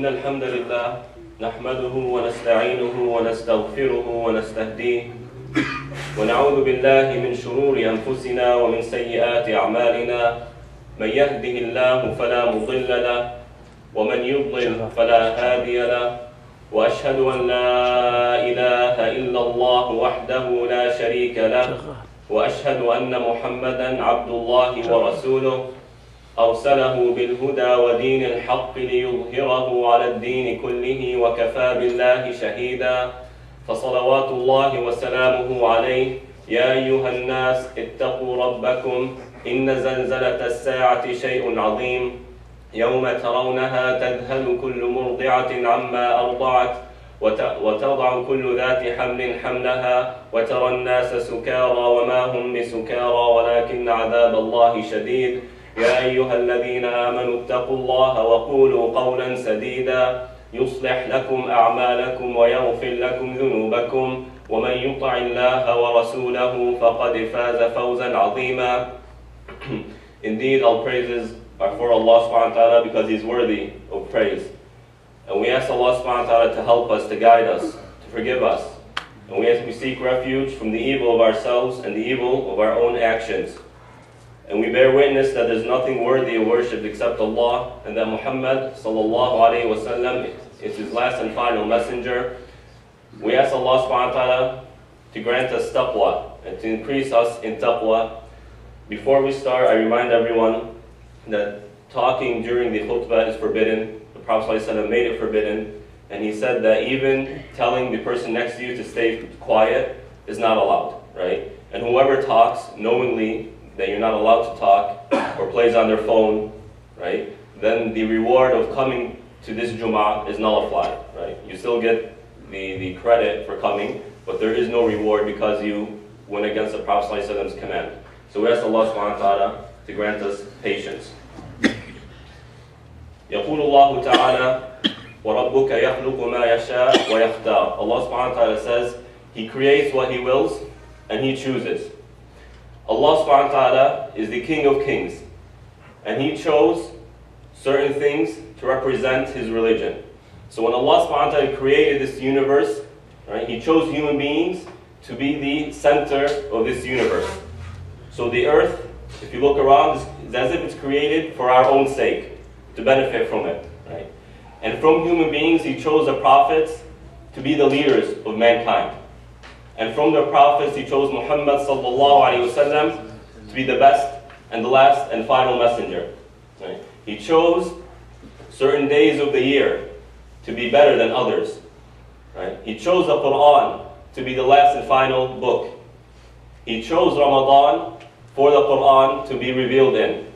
إن الحمد لله نحمده ونستعينه ونستغفره ونستهديه ونعوذ بالله من شرور أنفسنا ومن سيئات أعمالنا. من يهده الله فلا مضل له ومن يضلل فلا هادي له، وأشهد أن لا إله إلا الله وحده لا شريك له، وأشهد أن محمدا عبد الله ورسوله أرسله بالهدى ودين الحق ليظهره على الدين كله وكفى بالله شهيدا. فصلوات الله وسلامه عليه. يا أيها الناس اتقوا ربكم إن زلزلة الساعة شيء عظيم، يوم ترونها تذهل كل مرضعة عما أرضعت وتضع كل ذات حمل حملها وترى الناس سكارى وما هم بسكارى ولكن عذاب الله شديد. يا أيها الذين آمنوا اتقوا الله وقولوا قولا سديدا يصلح لكم أعمالكم ويغفر لكم ذنوبكم، ومن يطع الله ورسوله فقد فاز فوزا عظيما. Indeed, all praises are for Allah subhanahu wa ta'ala because He is worthy of praise. And we ask Allah subhanahu wa ta'ala to help us, to guide us, to forgive us. And we seek refuge from the evil of ourselves and the evil of our own actions. And we bear witness that there is nothing worthy of worship except Allah, and that Muhammad sallallahu alayhi wa sallam is His last and final messenger. We ask Allah subhanahu wa ta'ala to grant us taqwa and to increase us in taqwa. Before we start, I remind everyone that talking during the khutbah is forbidden. The Prophet ﷺ made it forbidden, and he said that even telling the person next to you to stay quiet is not allowed, right? And whoever talks knowingly that you're not allowed to talk or plays on their phone, right, then the reward of coming to this Jum'ah is nullified, right? You still get the credit for coming, but there is no reward because you went against the Prophet ﷺ's command. So we ask Allah subhanahu wa ta'ala to grant us patience. يقول الله تعالى وَرَبُّكَ يَخْلُقُ مَا يَشَاءُ وَيَخْتَارُ. Allah subhanahu wa ta'ala says He creates what He wills and He chooses. Allah subhanahu wa ta'ala is the King of Kings, and He chose certain things to represent His religion. So when Allah subhanahu wa ta'ala created this universe, right, He chose human beings to be the center of this universe. So the earth, if you look around, is as if it's created for our own sake, to benefit from it. Right? And from human beings, He chose the prophets to be the leaders of mankind. And from the prophets, He chose Muhammad sallallahu alaihi wasallam to be the best and the last and final messenger. Right? He chose certain days of the year to be better than others. Right? He chose the Quran to be the last and final book. He chose Ramadan for the Quran to be revealed in.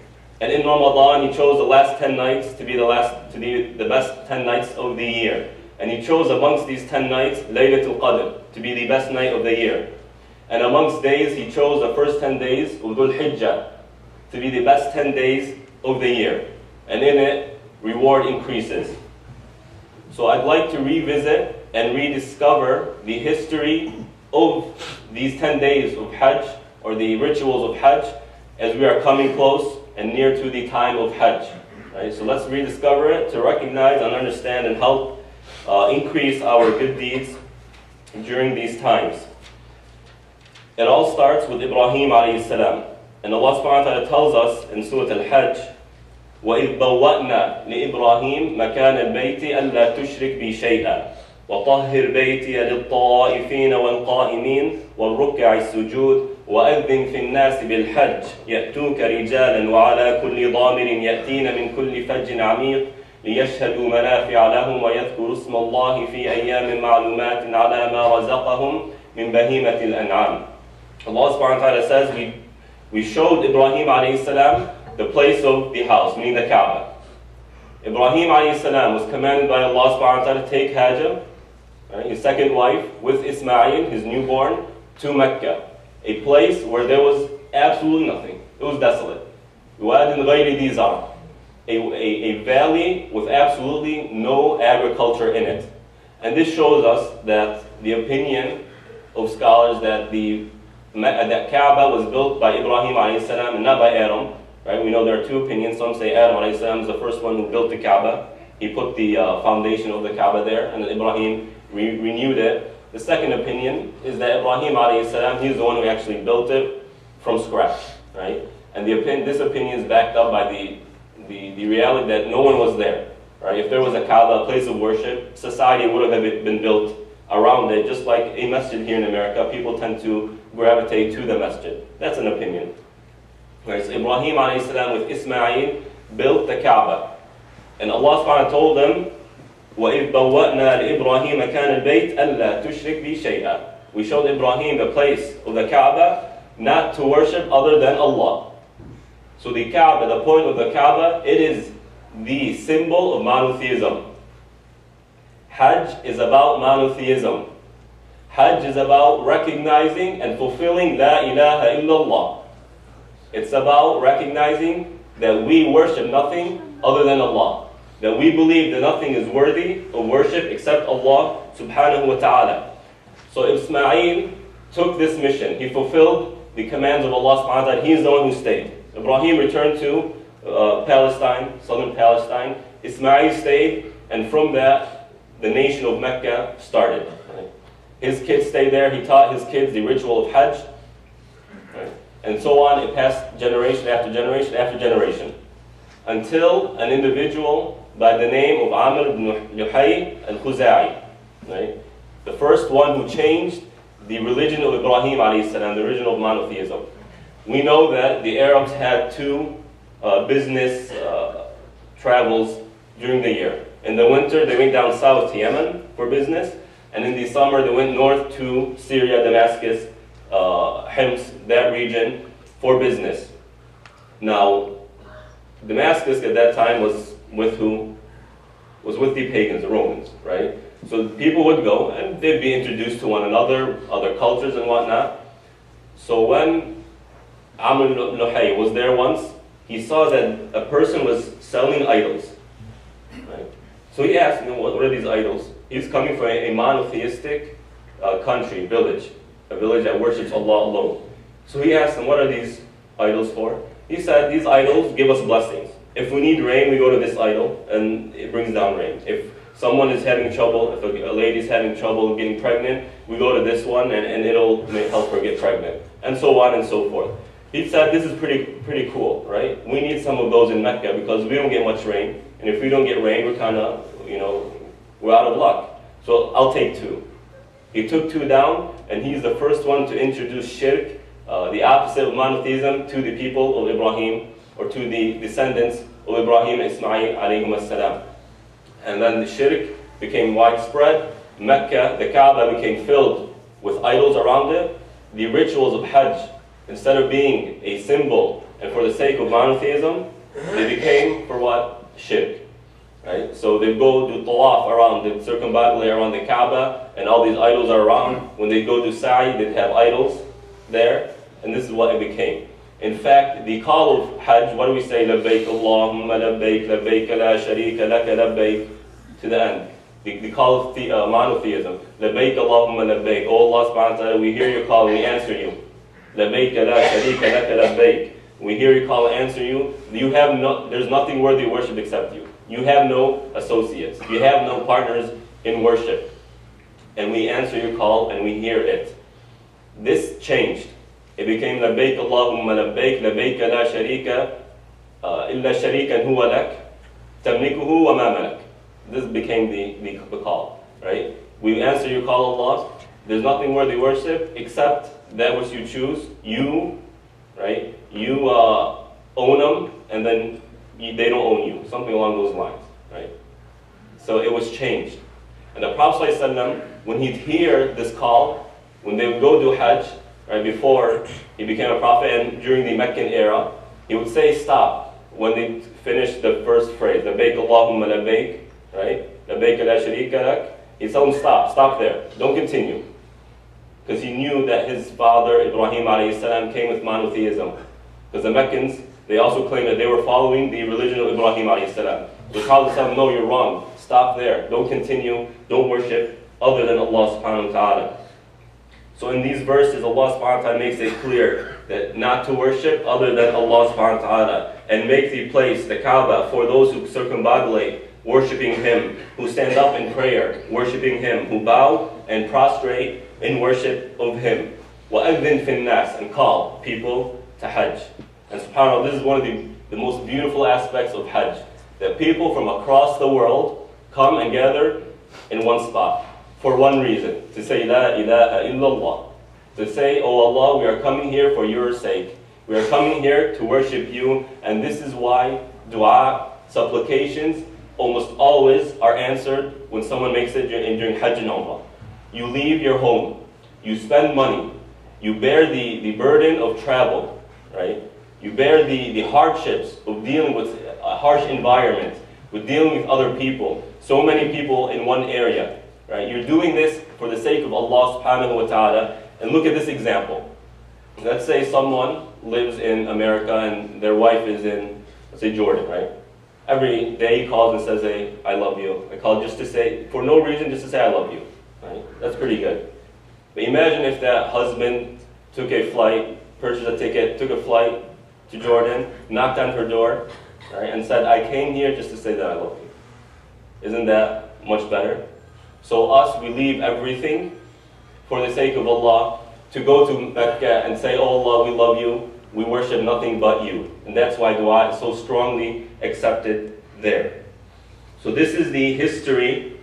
And in Ramadan, He chose the last 10 nights to be the best 10 nights of the year. And He chose amongst these 10 nights, Laylatul Qadr, to be the best night of the year. And amongst days, He chose the first 10 days of Dhul Hijjah to be the best 10 days of the year. And in it, reward increases. So I'd like to revisit and rediscover the history of these 10 days of Hajj, or the rituals of Hajj, as we are coming close and near to the time of Hajj. Right? So let's rediscover it to recognize and understand and help increase our good deeds during these times. It all starts with Ibrahim alayhi salam. And Allah subhanahu wa ta'ala tells us in Surah Al-Hajj, وَإِذْ بَوَّأْنَا لِإِبْرَاهِيمَ مَكَانَ الْبَيْتِ أَلَّا تُشْرِكْ بِي شَيْئًا وَطَهِّرْ بَيْتِيَ لِلطَّائِفِينَ وَالْقَائِمِينَ وَالرُّكَّعِ السُّجُودِ وَأَذِّنْ فِي النَّاسِ بِالْحَجِّ يَأْتُوكَ رِجَالًا وَعَلَى كُلِّ ضَامِرٍ يَأْتِينَ مِنْ كُلِّ فَجٍّ عَمِيقٍ لِيَشْهَدُوا مَنَافِعَ لَهُمْ وَيَذْكُرُوا اسْمَ اللَّهِ فِي أَيَّامٍ مَعْلُومَاتٍ عَلَى مَا رَزَقَهُمْ مِنْ بَهِيمَةِ الْأَنْعَامِ. Allah subhanahu wa ta'ala says, we showed Ibrahim alayhi salam the place of the house, meaning the Kaaba. Ibrahim alayhi salam was commanded by Allah subhanahu wa ta'ala to take Hajar, right, his second wife, with Ismail, his newborn, to Mecca, a place where there was absolutely nothing. It was desolate. وَادٍ غَيْرِ ذِي زَرْعٍ, a valley with absolutely no agriculture in it. And this shows us that the opinion of scholars that that Kaaba was built by Ibrahim alayhi salam and not by Adam. Right? We know there are two opinions. Some say Adam alayhi salam is the first one who built the Kaaba. He put the foundation of the Kaaba there, and then Ibrahim renewed it. The second opinion is that Ibrahim alayhi salam, he's the one who actually built it from scratch. Right? And this opinion is backed up by the reality that no one was there. Right? If there was a Kaaba, a place of worship, society would have been built around it, just like a masjid here in America. People tend to gravitate to the masjid. That's an opinion. Right, so Ibrahim alayhi salam with Ismail built the Kaaba. And Allah subhanahu wa ta'ala told them, وَإِذْ بَوَّأْنَا لِإِبْرَاهِيمَ كَانَ الْبَيْتِ أَلَّا تُشْرِكْ بِي شَيْئًا. We showed Ibrahim the place of the Kaaba not to worship other than Allah. So the Kaaba, the point of the Kaaba, it is the symbol of monotheism. Hajj is about monotheism. Hajj is about recognizing and fulfilling La ilaha illallah. It's about recognizing that we worship nothing other than Allah. That we believe that nothing is worthy of worship except Allah subhanahu wa ta'ala. So Ismail took this mission. He fulfilled the commands of Allah subhanahu wa ta'ala. He is the one who stayed. Ibrahim returned to Palestine, southern Palestine. Ismail stayed, and from that, the nation of Mecca started. His kids stayed there. He taught his kids the ritual of Hajj. And so on, it passed generation after generation after generation, until an individual by the name of Amr ibn Luhay al-Khuzai, right? The first one who changed the religion of Ibrahim alayhi salam, the religion of monotheism. We know that the Arabs had two business travels during the year. In the winter, they went down south to Yemen for business, and in the summer, they went north to Syria, Damascus, Hims, that region, for business. Now, Damascus at that time was with who? Was with the pagans, the Romans, right? So people would go and they'd be introduced to one another, other cultures and whatnot. So when Amr ibn Luhay was there once, he saw that a person was selling idols. Right? So he asked, what are these idols? He's coming from a monotheistic country, village. a village that worships Allah alone. So he asked them, what are these idols for? He said, these idols give us blessings. If we need rain, we go to this idol, and it brings down rain. If someone is having trouble, if a lady is having trouble getting pregnant, we go to this one, and it'll help her get pregnant, and so on and so forth. He said, this is pretty cool, right? We need some of those in Mecca because we don't get much rain, and if we don't get rain, we're kind of, we're out of luck. So I'll take 2. He took 2 down, and he's the first one to introduce shirk, the opposite of monotheism, to the people of Ibrahim, or to the descendants of Ibrahim and Ismail alayhim as-salam. And then the shirk became widespread. Mecca, the Kaaba, became filled with idols around it. The rituals of Hajj, instead of being a symbol and for the sake of monotheism, they became for what? Shirk. Right? So they go do tawaf around, they circumambulate around the Kaaba, and all these idols are around. When they go do sa'i, they'd have idols there, and this is what it became. In fact, the call of Hajj, what do we say? Labbaik Allahumma labbaik, labbaik la sharika laka labbaik, to the end. The call of monotheism. Labbaik Allahumma labbaik. Oh Allah subhanahu wa ta'ala, we hear your call and we answer you. Labbaik la sharika laka labbaik. We hear your call and answer you. There's nothing worthy of worship except you. You have no associates. You have no partners in worship. And we answer your call and we hear it. This changed. It became labbaik Allahumma labbaik, labbaik la sharika illa sharikan huwa lak, tamlikuhu wa ma malak. This became the call, right? We answer your call, Allah. There's nothing worthy of worship except that which you choose. You, right? You own them, and then they don't own you. Something along those lines, right? So it was changed. And the Prophet ﷺ, when he'd hear this call, when they would go do Hajj, right, before he became a prophet and during the Meccan era, he would say stop when they finished the first phrase, labbaik Allahumma labbaik, right? Labbaik la sharika lak. He'd tell them stop there, don't continue. Because he knew that his father, Ibrahim alayhi salam, came with monotheism. Because the Meccans, they also claimed that they were following the religion of Ibrahim alayhi salam. So the Prophet said, no, you're wrong. Stop there. Don't continue. Don't worship other than Allah subhanahu wa ta'ala. So in these verses, Allah subhanahu wa ta'ala makes it clear that not to worship other than Allah subhanahu wa ta'ala, and make the place, the Kaaba, for those who circumambulate, worshiping Him, who stand up in prayer, worshiping Him, who bow and prostrate in worship of Him. وَأَذِّن فِي النَّاسِ, and call people to Hajj. And subhanAllah, this is one of the most beautiful aspects of Hajj, that people from across the world come and gather in one spot for one reason, to say La ilaha illallah, to say, oh Allah, we are coming here for your sake. We are coming here to worship you, and this is why dua, supplications, almost always are answered when someone makes it during Hajj and Umrah. You leave your home, you spend money, you bear the burden of travel, right? You bear the hardships of dealing with a harsh environment, with dealing with other people, so many people in one area, right? You're doing this for the sake of Allah subhanahu wa ta'ala. And look at this example. Let's say someone lives in America and their wife is in, let's say, Jordan, right? Every day he calls and says, hey, I love you. I call just to say, for no reason, just to say I love you, right? That's pretty good. But imagine if that husband took a flight, purchased a ticket, took a flight to Jordan, knocked on her door, right, and said, I came here just to say that I love you. Isn't that much better? So us, we leave everything for the sake of Allah to go to Mecca and say, oh Allah, we love you. We worship nothing but you. And that's why dua is so strongly accepted there. So this is the history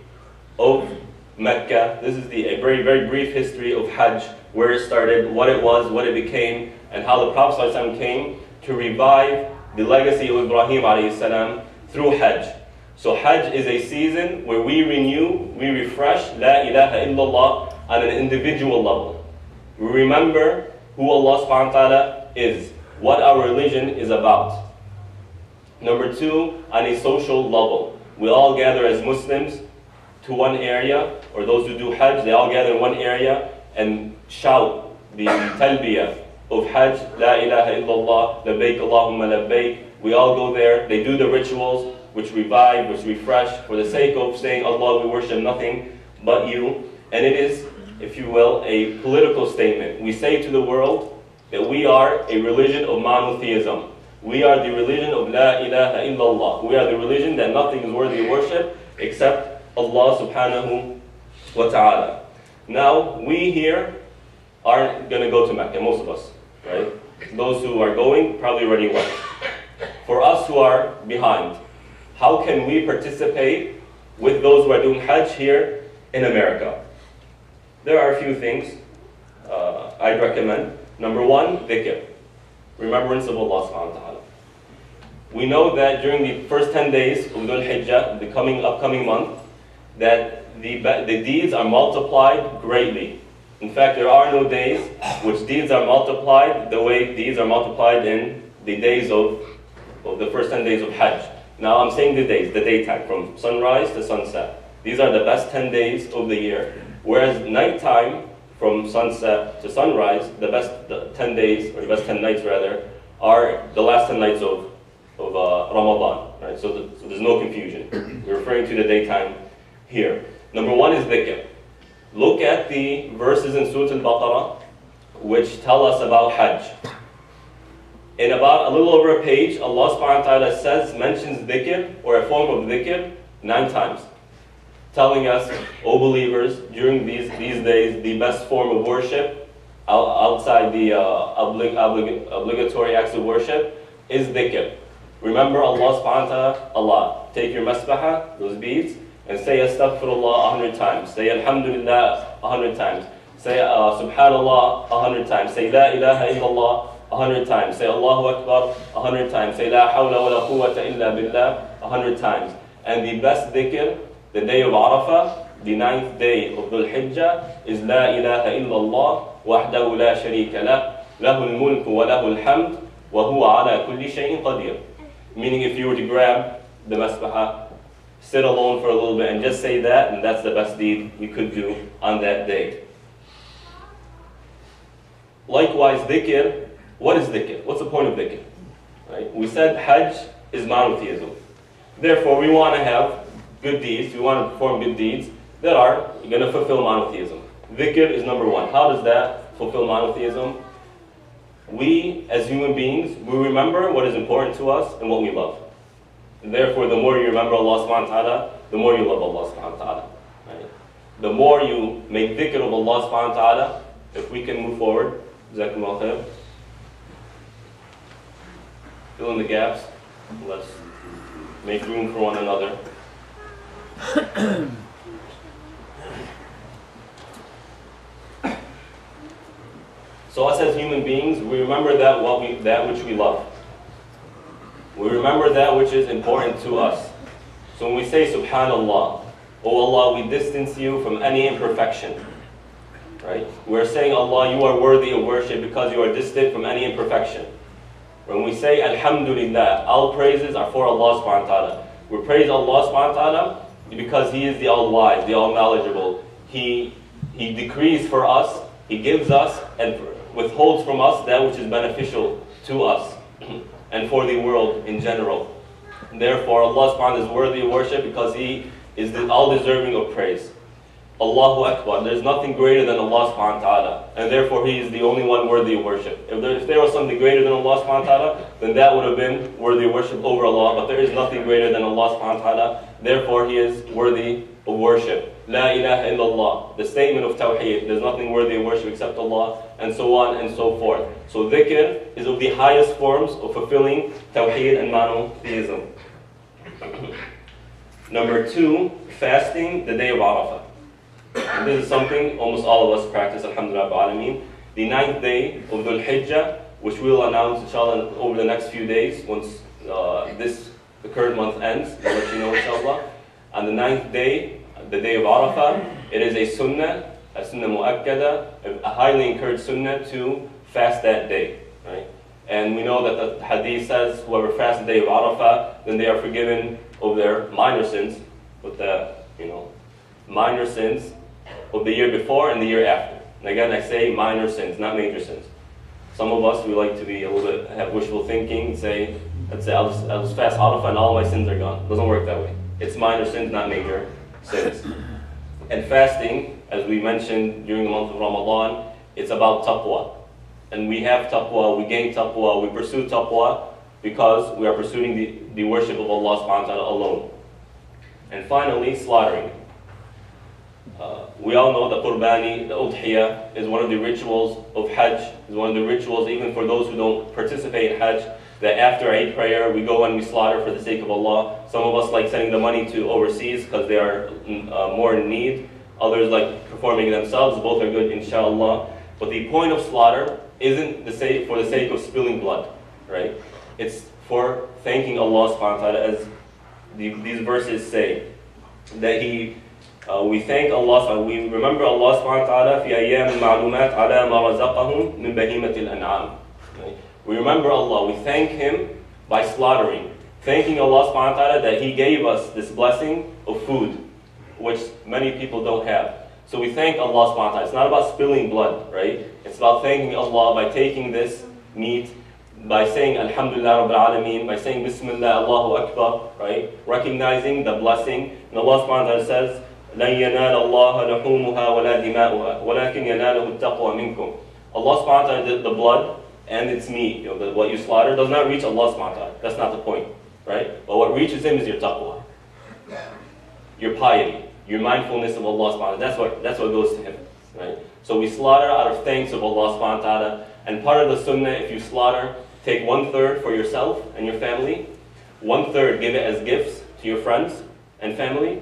of Mecca. This is a very, very brief history of Hajj, where it started, what it was, what it became, and how the Prophet ﷺ came to revive the legacy of Ibrahim alayhi salam through Hajj. So Hajj is a season where we renew, we refresh La ilaha illallah on an individual level. We remember who Allah subhanahu wa ta'ala is, what our religion is about. Number two, on a social level. We all gather as Muslims to one area, or those who do Hajj, they all gather in one area and shout the talbiyah of Hajj, La ilaha illallah, labbaik Allahumma labbaik. We all go there, they do the rituals, which revive, which refresh, for the sake of saying, Allah, we worship nothing but you. And it is if you will, a political statement. We say to the world that we are a religion of monotheism. We are the religion of La ilaha illallah. We are the religion that nothing is worthy of worship except Allah subhanahu wa ta'ala. Now, we here aren't going to go to Mecca, most of us, right? Those who are going probably already went. For us who are behind, how can we participate with those who are doing Hajj here in America? There are a few things I'd recommend. Number one, dhikr, remembrance of Allah subhanahu wa ta'ala. We know that during the first 10 days of Dhul Hijjah, the upcoming month, that the deeds are multiplied greatly. In fact, there are no days which deeds are multiplied the way deeds are multiplied in the days of the first 10 days of Hajj. Now I'm saying the days, the daytime, from sunrise to sunset. These are the best 10 days of the year. Whereas nighttime, from sunset to sunrise, the best 10 days, or the best 10 nights rather, are the last 10 nights of Ramadan. Right? So there's no confusion. We're referring to the daytime here. Number one is dhikr. Look at the verses in Surah Al-Baqarah which tell us about Hajj. In about a little over a page, Allah subhanahu wa ta'ala mentions dhikr, or a form of dhikr, 9 times. Telling us, O believers, during these days, the best form of worship, outside the obligatory acts of worship, is dhikr. Remember Allah subhanahu wa ta'ala a lot. Take your masbaha, those beads, and say astaghfirullah 100 times. Say alhamdulillah 100 times. Say subhanallah 100 times. Say la ilaha illallah 100 times. Say Allahu Akbar 100 times. Say la hawla wa la quwwata illa billah 100 times. And the best dhikr, the day of Arafah, the 9th day of Dhul Hijjah, is la ilaha illallah wahdahu la sharika lah, lahul mulku wa lahul hamd, wa huwa ala kulli shay'in qadir. Meaning, if you were to grab the masbaha, sit alone for a little bit and just say that, and that's the best deed you could do on that day. Likewise, dhikr. What is dhikr? What's the point of dhikr? Right? We said Hajj is monotheism. Therefore, we want to have good deeds. We want to perform good deeds that are going to fulfill monotheism. Dhikr is number one. How does that fulfill monotheism? We, as human beings, we remember what is important to us and what we love. And therefore, the more you remember Allah subhanahu wa ta'ala, the more you love Allah subhanahu wa ta'ala. Right? The more you make dhikr of Allah subhanahu wa ta'ala, if we can move forward, Jazakumullah khair. Fill in the gaps. Let's make room for one another. So us as human beings, we remember that which we love. We remember that which is important to us. So when we say Subhanallah, O Allah, we distance you from any imperfection. Right? We're saying, Allah, you are worthy of worship because you are distant from any imperfection. When we say Alhamdulillah, all praises are for Allah subhanahu wa ta'ala. We praise Allah subhanahu wa ta'ala because He is the all-wise, the all-knowledgeable. He decrees for us, He gives us, and withholds from us that which is beneficial to us and for the world in general. Therefore, Allah subhanahu wa ta'ala is worthy of worship because He is all-deserving of praise. Allahu Akbar. There's nothing greater than Allah subhanahu wa ta'ala. And therefore He is the only one worthy of worship. If there was something greater than Allah subhanahu wa ta'ala, then that would have been worthy of worship over Allah. But there is nothing greater than Allah subhanahu wa ta'ala. Therefore He is worthy of worship. La ilaha illallah. The statement of Tawheed. There's nothing worthy of worship except Allah. And so on and so forth. So dhikr is of the highest forms of fulfilling Tawheed and monotheism. Number 2, fasting the day of Arafah. And this is something almost all of us practice, alhamdulillah ba'alameen. The 9th day of Dhul Hijjah, which we'll announce inshallah over the next few days, once the current month ends, we'll let you know inshallah. On the 9th day, the day of Arafah, it is a sunnah mu'akkada, a highly encouraged sunnah to fast that day. Right? And we know that the hadith says, whoever fasts the day of Arafah, then they are forgiven of their minor sins, with the minor sins of the year before and the year after. And again, I say minor sins, not major sins. Some of us, we like to be a little bit, have wishful thinking and say, let's say, I'll just fast Arafah and all my sins are gone. It doesn't work that way. It's minor sins, not major sins. And fasting, as we mentioned during the month of Ramadan, it's about taqwa. And we have taqwa, we gain taqwa, we pursue taqwa because we are pursuing the worship of Allah subhanahu wa ta'ala alone. And finally, slaughtering. We all know the qurbani, the udhiyah, is one of the rituals of Hajj, is one of the rituals even for those who don't participate in Hajj, that after Eid prayer we go and we slaughter for the sake of Allah. Some of us like sending the money to overseas because they are more in need. Others like performing it themselves. Both are good, inshallah. But the point of slaughter isn't for the sake of spilling blood, right? It's for thanking Allah subhanahu wa ta'ala, as these verses say, that we thank Allah, we remember Allah subhanahu wa ta'ala في أيام معلومات على ما رزقهم من بهيمة الأنعام. We remember Allah, we thank Him by slaughtering, thanking Allah subhanahu wa ta'ala that He gave us this blessing of food, which many people don't have. So we thank Allah subhanahu wa ta'ala. It's not about spilling blood, right? It's about thanking Allah by taking this meat, by saying Alhamdulillah Rabbil Alameen, by saying Bismillah Allahu Akbar, right? Recognizing the blessing. And Allah subhanahu wa ta'ala says, لَن يَنَالَ اللَّهَ لَحُومُهَا وَلَا دِمَاؤُهَا وَلَكِنْ يَنَالَهُ التَّقْوَى مِنْكُمْ. Allah subhanahu wa ta'ala, the blood and its meat, what you slaughter, does not reach Allah subhanahu wa ta'ala. That's not the point, right? But what reaches Him is your taqwa, your piety, your mindfulness of Allah subhanahu wa ta'ala. That's what goes to Him, right? So we slaughter out of thanks of Allah subhanahu wa ta'ala. And part of the sunnah, if you slaughter, take 1/3 for yourself and your family, 1/3 give it as gifts to your friends and family,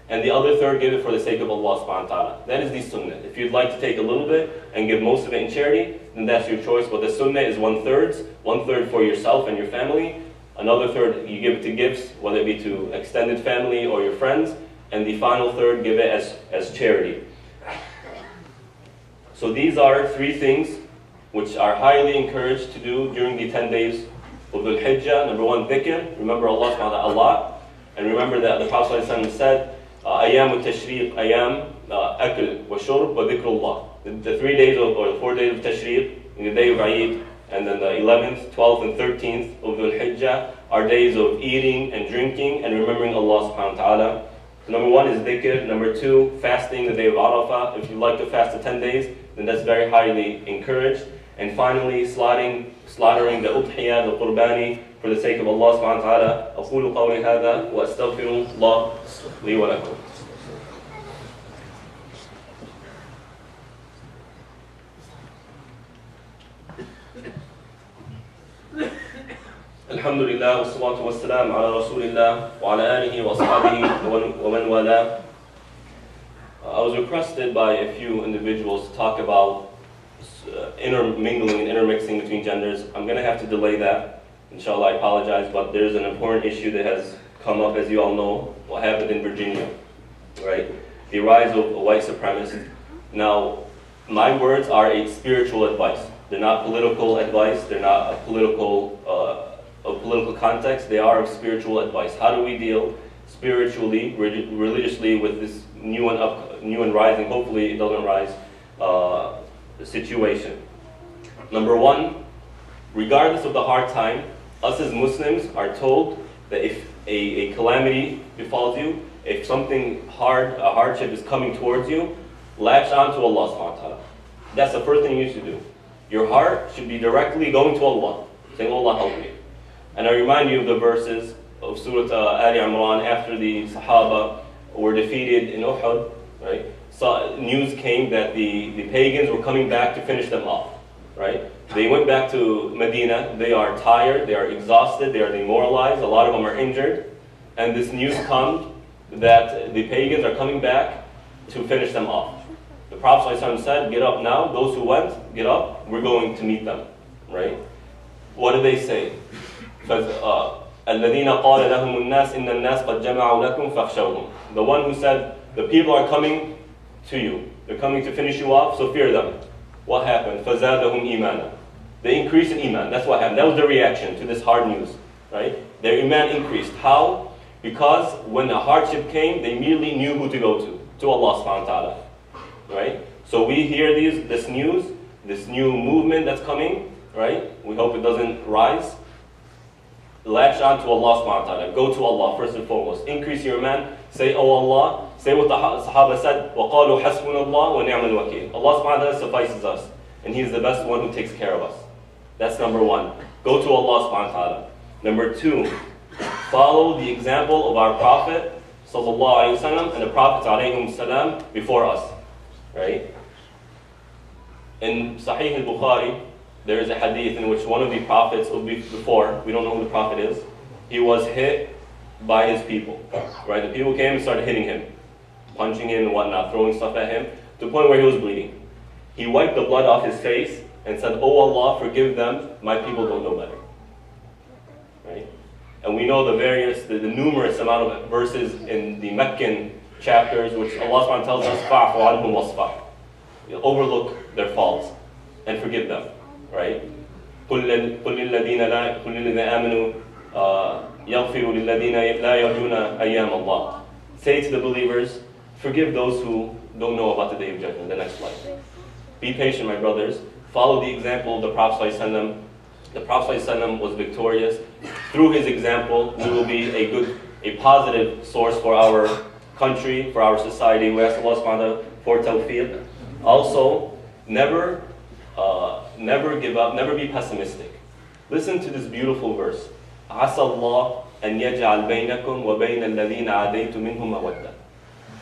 and the other third give it for the sake of Allah subhanahu wa ta'ala. That is the sunnah. If you'd like to take a little bit and give most of it in charity, then that's your choice. But the sunnah is 1/3, 1/3 for yourself and your family, another third you give it to gifts, whether it be to extended family or your friends, and the final third give it as charity. So these are 3 things which are highly encouraged to do during the 10 days of Dhul Hijjah. Number 1, dhikr, remember Allah subhanahu wa ta'ala a lot, and remember that the Prophet said, أيام التشريق أيام أكل وشرب وذكر الله. The 3 days or the 4 days of Tashriq, in the day of Eid, and then the 11th, 12th, and 13th of Dhul Hijjah are days of eating and drinking and remembering Allah subhanahu wa ta'ala. So number 1 is dhikr. Number 2, fasting the day of Arafah. If you like to fast the 10 days, then that's very highly encouraged. And finally, slaughtering the udhiyah, the qurbani, for the sake of Allah subhanahu wa ta'ala. أقول قولي هذا وأستغفر الله لي ولكم. الحمد لله والصلاة والسلام على رسول الله وعلى آله وأصحابه ومن والاه. I was requested by a few individuals to talk about intermingling and intermixing between genders. I'm going to have to delay that. Inshallah, I apologize, but there's an important issue that has come up, as you all know, what happened in Virginia, right? The rise of white supremacists. Now, my words are a spiritual advice. They're not political advice. They're not a political context. They are of spiritual advice. How do we deal spiritually, religiously with this new and rising, hopefully it doesn't rise, situation? Number 1, regardless of the hard time, us as Muslims are told that if a calamity befalls you, if something hard, a hardship is coming towards you, latch on to Allah subhanahu wa ta'ala. That's the first thing you should do. Your heart should be directly going to Allah, saying, Allah help me. And I remind you of the verses of Surah Ali Imran after the Sahaba were defeated in Uhud, right? So news came that the pagans were coming back to finish them off, right? They went back to Medina. They are tired, they are exhausted, they are demoralized, a lot of them are injured. And this news comes that the pagans are coming back to finish them off. The Prophet ﷺ said, get up now. Those who went, get up. We're going to meet them, right? What did they say? الَّذِينَ قَالَ لَهُمُ النَّاسِ إِنَّ النَّاسَ قَدْ جَمَعُوا لَكُمْ فَاخْشَوْهُمْ. The one who said, the people are coming to you. They're coming to finish you off, so fear them. What happened? فَزَادَهُمْ إِيمَانًا. They increased in iman. That's what happened. That was the reaction to this hard news, right? Their iman increased. How? Because when a hardship came, they immediately knew who to go to Allah subhanahu wa ta'ala, right? So we hear this news, this new movement that's coming, right? We hope it doesn't rise. latch on to Allah subhanahu wa ta'ala. Go to Allah first and foremost. Increase your iman. Say, oh Allah. Say what the Sahaba said. وَقَالُوا حَسْبُنَ اللَّهُ وَنِعْمَ الْوَكِيلُ. Allah subhanahu wa ta'ala suffices us. And He is the best one who takes care of us. That's number one. Go to Allah subhanahu wa ta'ala. Number two, follow the example of our Prophet sallallahu alayhi wa sallam and the Prophets alayhim salam before us. Right? In Sahih al-Bukhari, there is a hadith in which one of the prophets before, we don't know who the prophet is, he was hit by his people. Right? The people came and started hitting him, punching him and whatnot, throwing stuff at him, to the point where he was bleeding. He wiped the blood off his face and said, "Oh Allah, forgive them, my people don't know better." Right? And we know the numerous amount of verses in the Meccan chapters, which Allah subhanahu wa ta'ala tells us, "Fa'fu anhum wasfah." Overlook their faults and forgive them. Right? قُلْ لِلَّذِينَ آمَنُوا يَغْفِرُوا لِلَّذِينَ لَا يَرْجُونَ أَيَّامَ اللَّهِ. Say to the believers, forgive those who don't know about the day of judgment, the next life. Be patient, my brothers. Follow the example of the Prophet ﷺ. The Prophet ﷺ was victorious. Through his example, we will be a positive source for our country, for our society. We ask Allah subhanahu wa ta'ala for tawfiq. Also, never give up, never be pessimistic. Listen to this beautiful verse. عَسَى اللَّهُ أَنْ يَجْعَلْ بَيْنَكُمْ وَبَيْنَ الَّذِينَ عَادَيْتُم مِّنْهُم مَّوَدَّةً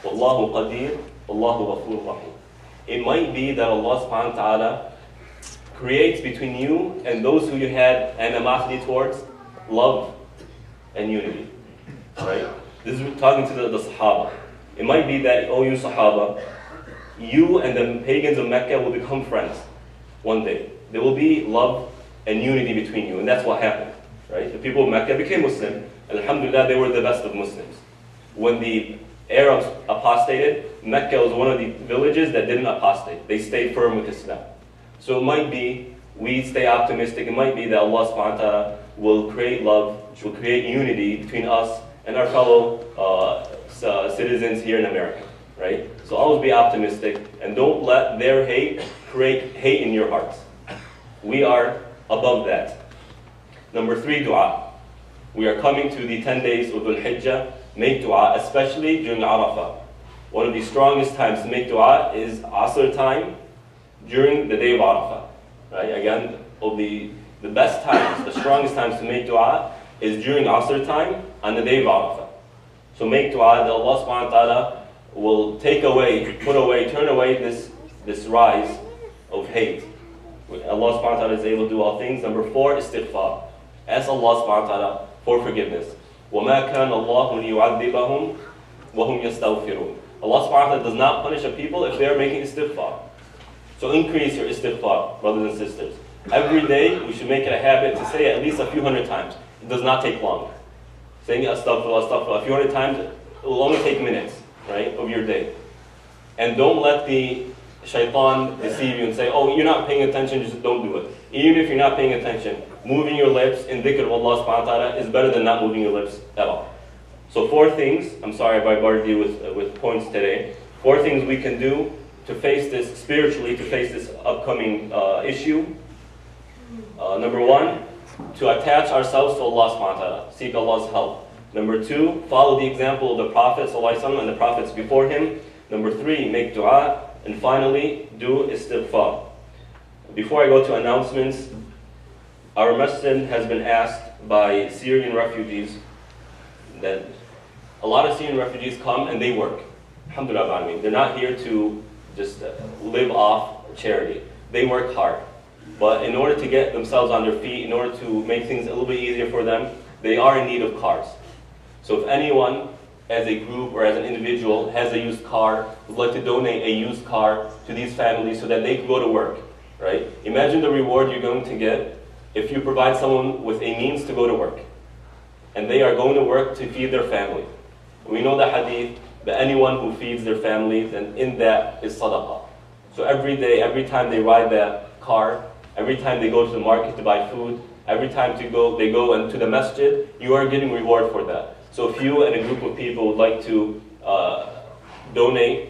وَاللَّهُ قَدِيرٌ وَاللَّهُ غَفُورٌ رَّحِيمٌ. It might be that Allah subhanahu wa ta'ala creates between you and those who you had animosity towards love and unity. Right? This is talking to the Sahaba. It might be that, oh you Sahaba, you and the pagans of Mecca will become friends one day. There will be love and unity between you, and that's what happened. Right? The people of Mecca became Muslim. Alhamdulillah, they were the best of Muslims. When the Arabs apostated, Mecca was one of the villages that didn't apostate. They stayed firm with Islam. So it might be, we stay optimistic, it might be that Allah subhanahu wa ta'ala will create love, will create unity between us and our fellow citizens here in America. Right? So always be optimistic and don't let their hate create hate in your hearts. We are above that. Number three, dua. We are coming to the 10 days of Dhul Hijjah. Make dua, especially during Arafah. One of the strongest times to make dua is Asr time during the day of Arafah. Right? Again, of the best times, the strongest times to make dua is during Asr time on the day of Arafah. So make dua that Allah subhanahu wa ta'ala will turn away this rise of hate. Allah subhanahu wa ta'ala is able to do all things. Number four, istighfar. Ask Allah subhanahu wa ta'ala for forgiveness. وَمَا كَانَ اللَّهُ لِيُعَذِّبَهُمْ وَهُمْ يَسْتَغْفِرُونَ. Allah subhanahu wa ta'ala does not punish a people if they are making istighfar. So increase your istighfar, brothers and sisters. Every day we should make it a habit to say it at least a few hundred times. It does not take long. Saying astaghfirullah, astaghfirullah a few hundred times, it will only take minutes, right, of your day. And don't let the shaitan deceive you and say, oh, you're not paying attention, just don't do it. Even if you're not paying attention, moving your lips in dhikr of Allah subhanahu wa ta'ala is better than not moving your lips at all. So 4 things, I'm sorry if I bombarded you with points today. 4 things we can do to face this, spiritually, to face this upcoming issue. Number 1, to attach ourselves to Allah subhanahu wa ta'ala, seek Allah's help. Number 2, follow the example of the Prophet ﷺ and the Prophets before him. Number 3, make dua. And finally, do istighfar. Before I go to announcements, our masjid has been asked by Syrian refugees that a lot of Syrian refugees come and they work. Alhamdulillah, they're not here to just live off charity. They work hard. But in order to get themselves on their feet, in order to make things a little bit easier for them, they are in need of cars. So if anyone, as a group or as an individual, has a used car, would like to donate a used car to these families so that they can go to work, right? Imagine the reward you're going to get if you provide someone with a means to go to work. And they are going to work to feed their family. We know the hadith that anyone who feeds their family, then in that is sadaqah. So every day, every time they ride that car, every time they go to the market to buy food, every time they go into the masjid, you are getting reward for that. So if you and a group of people would like to donate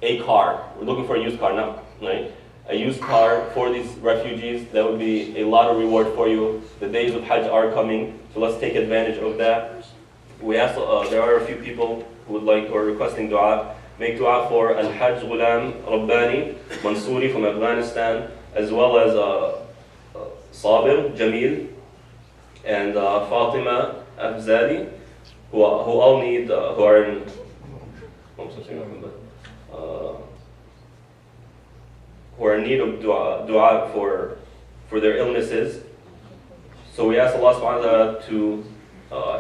a car, we're looking for a used car now, right? a used car for these refugees. That would be a lot of reward for you. The days of Hajj are coming, so let's take advantage of that. We ask, there are a few people who would like or requesting dua. Make dua for Al-Hajj Ghulam Rabbani Mansouri from Afghanistan, as well as Sabir Jamil and Fatima Afzali, who all need, who are in, who are in need of dua for their illnesses. So we ask Allah subhanahu wa ta'ala to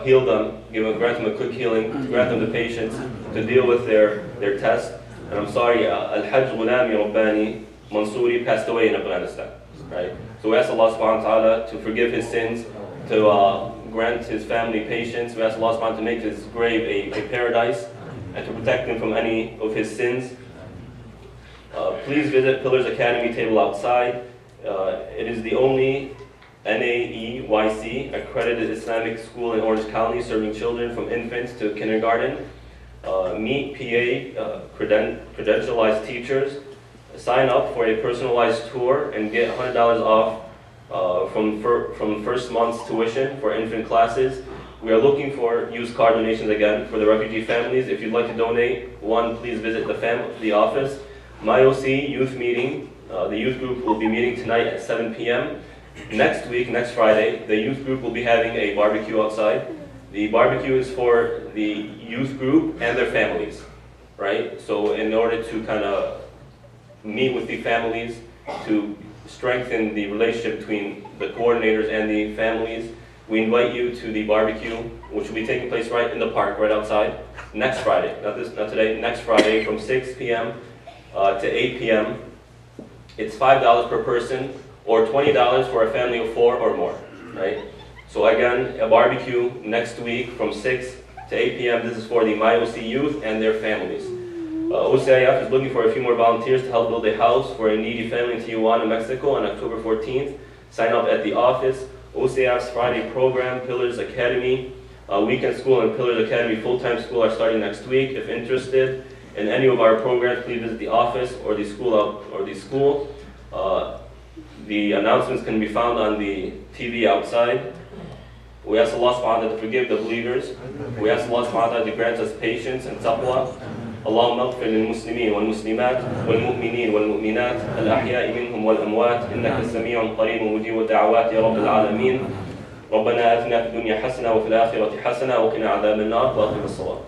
heal them, grant them a quick healing, to grant them the patience to deal with their test. And I'm sorry, Al-Hajj Ghulami Rabbani Mansouri passed away in Afghanistan, right? So we ask Allah subhanahu wa ta'ala to forgive his sins, to grant his family patience. We ask Allah subhanahu wa ta'ala to make his grave a paradise, and to protect him from any of his sins. Please visit Pillars Academy table outside. It is the only NAEYC accredited Islamic school in Orange County, serving children from infants to kindergarten. Meet PA credentialized teachers. Sign up for a personalized tour and get $100 off from first month's tuition for infant classes. We are looking for used car donations again for the refugee families. If you'd like to donate one, please visit the office. MyOC youth meeting. The youth group will be meeting tonight at 7 p.m. Next week, next Friday, the youth group will be having a barbecue outside. The barbecue is for the youth group and their families, right? So in order to kind of meet with the families, to strengthen the relationship between the coordinators and the families, we invite you to the barbecue, which will be taking place right in the park, right outside, next Friday, not today, next Friday from 6 p.m. To 8 p.m. It's $5 per person, or $20 for a family of 4 or more, right? So again, a barbecue next week from 6 to 8 p.m. This is for the MyOC youth and their families. OCIF is looking for a few more volunteers to help build a house for a needy family in Tijuana, Mexico on October 14th. Sign up at the office. OCIF's Friday program, Pillars Academy, Weekend School and Pillars Academy Full-Time School are starting next week. If interested in any of our programs, please visit the office or the school. The announcements can be found on the TV outside. We ask Allah subhanahu wa ta'ala to forgive the believers. We ask Allah subhanahu wa ta'ala to grant us patience and taqwa. اللهم اغفر للمسلمين والمسلمات والمؤمنين والمؤمنات الأحياء منهم والأموات إنك سميع قريب مجيب الدعوات يا رب العالمين. ربنا آتنا في الدنيا حسنة وفي الآخرة حسنة وقنا عذاب النار وأقم الصلاة.